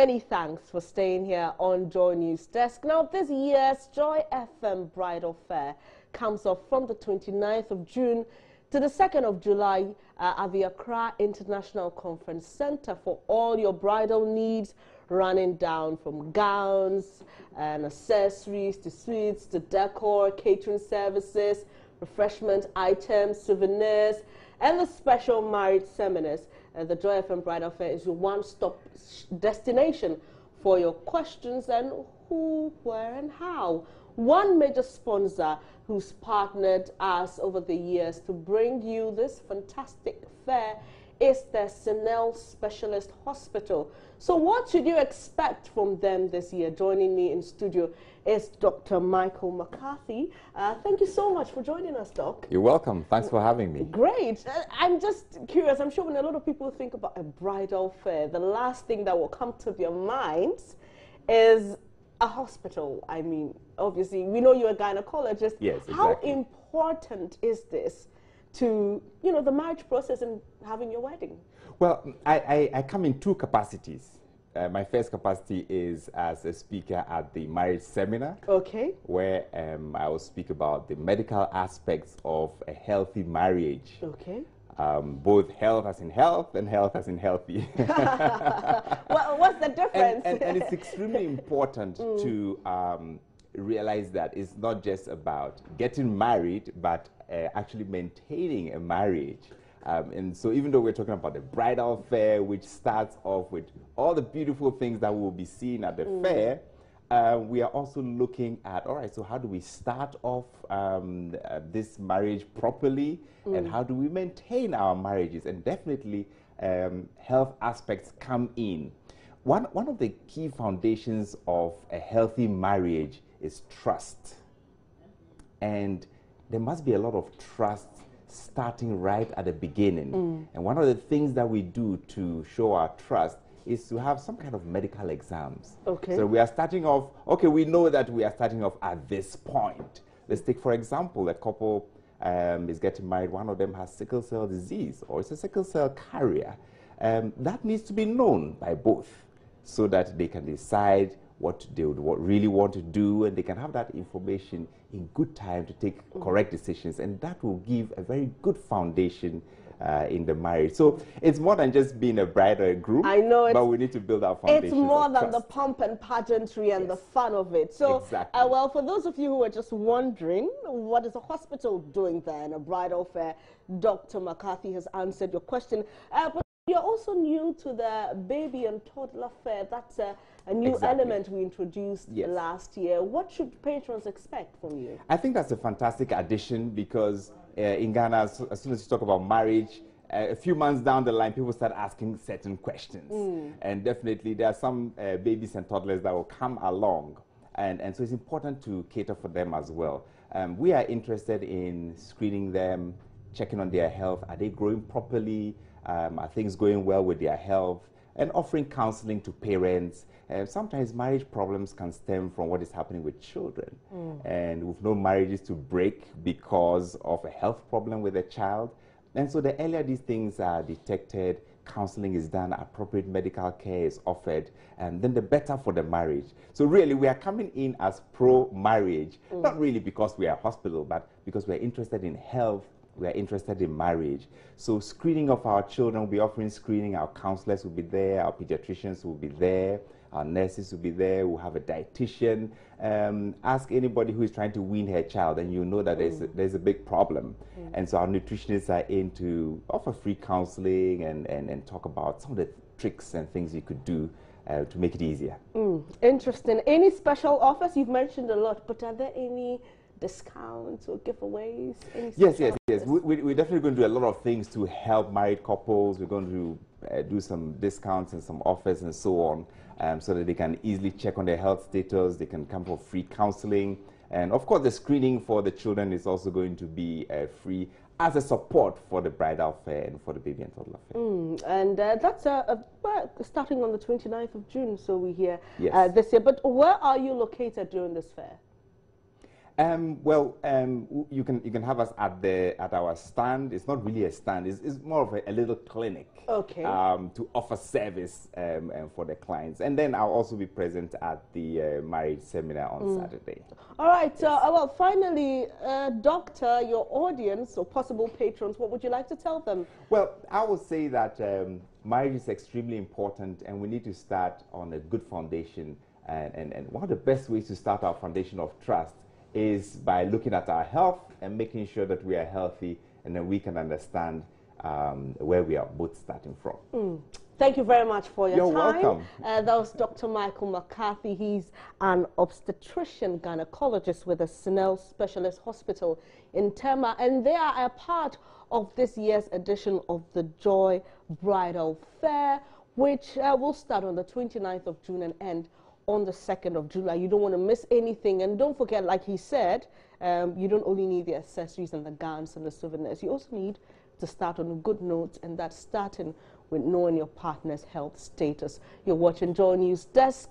many thanks for staying here on Joy News Desk. Now, this year's Joy FM Bridal Fair comes off from the 29th of June to the 2nd of July at the Accra International Conference Center for all your bridal needs, running down from gowns and accessories to suites to decor, catering services, refreshment items, souvenirs, and the special marriage seminars. The Joy FM Bridal Fair is your one-stop destination for your questions and who, where, and how. One major sponsor who's partnered us over the years to bring you this fantastic fair is the Senel Specialist Hospital. So what should you expect from them this year? Joining me in studio is Dr. Michael McCarthy. Thank you so much for joining us, Doc. You're welcome. Thanks for having me. Great. I'm just curious. I'm sure when a lot of people think about a bridal fair, the last thing that will come to their minds is a hospital. I mean, obviously, we know you're a gynecologist. Yes, exactly. How important is this to, you know, the marriage process and having your wedding? Well, I come in two capacities. My first capacity is as a speaker at the marriage seminar. Okay. Where I will speak about the medical aspects of a healthy marriage. Okay. Both health as in health and health as in healthy. What's the difference? And it's extremely important to realize that it's not just about getting married, but actually maintaining a marriage. And so even though we're talking about the bridal fair, which starts off with all the beautiful things that we'll be seeing at the fair, we are also looking at, all right, so how do we start off this marriage properly, and how do we maintain our marriages? And definitely health aspects come in. One of the key foundations of a healthy marriage is trust. And there must be a lot of trust starting right at the beginning. And one of the things that we do to show our trust is to have some kind of medical exams. Okay. So we are starting off, okay, we know that we are starting off at this point. Let's take, for example, a couple is getting married. One of them has sickle cell disease or is a sickle cell carrier. That needs to be known by both so that they can decide what they would really want to do, and they can have that information in good time to take correct decisions, and that will give a very good foundation in the marriage. So it's more than just being a bride or a groom. I know, but we need to build our foundation. It's more than the pomp and pageantry and the fun of it. So, exactly. Well, for those of you who are just wondering, what is a hospital doing there in a bridal fair, Dr. McCarthy has answered your question. But you're also new to the baby and toddler fair. That's a new element we introduced last year. What should patrons expect from you? I think that's a fantastic addition because in Ghana, as soon as you talk about marriage, a few months down the line, people start asking certain questions. And definitely there are some babies and toddlers that will come along. And so it's important to cater for them as well. We are interested in screening them, checking on their health. Are they growing properly? Are things going well with their health? And offering counseling to parents. Sometimes marriage problems can stem from what is happening with children. And we've known marriages to break because of a health problem with a child. And so the earlier these things are detected, counseling is done, appropriate medical care is offered, and then the better for the marriage. So really, we are coming in as pro-marriage, not really because we are a hospital, but because we are interested in health. We are interested in marriage. So screening of our children, we'll be offering screening. Our counselors will be there. Our pediatricians will be there. Our nurses will be there. We'll have a dietitian. Ask anybody who is trying to wean her child, and you know that there's a big problem. And so our nutritionists are in to offer free counseling and talk about some of the tricks and things you could do to make it easier. Interesting. Any special offers? You've mentioned a lot, but are there any discounts or giveaways? Yes. We're definitely going to do a lot of things to help married couples. We're going to do some discounts and some offers and so on, so that they can easily check on their health status. They can come for free counseling. And of course, the screening for the children is also going to be free as a support for the bridal fair and for the baby and toddler fair. And that's starting on the 29th of June, so we're here this year. But where are you located during this fair? You can have us at our stand. It's not really a stand. It's more of a little clinic. Okay. To offer service for the clients, and then I'll also be present at the marriage seminar on Saturday. All right. Yes. Well, finally, Doctor, your audience or possible patrons, what would you like to tell them? Well, I would say that marriage is extremely important, and we need to start on a good foundation. And one of the best ways to start our foundation of trust is by looking at our health and making sure that we are healthy, and then we can understand where we are both starting from. Thank you very much for your time. You're welcome. That was Dr. Michael McCarthy. He's an obstetrician gynecologist with the Snell Specialist Hospital in Tema, and they are a part of this year's edition of the Joy Bridal Fair, which will start on the 29th of June and end on the 2nd of July. You don't want to miss anything. And don't forget, like he said, you don't only need the accessories and the gowns and the souvenirs. You also need to start on a good note, and that's starting with knowing your partner's health status. You're watching Joy News Desk.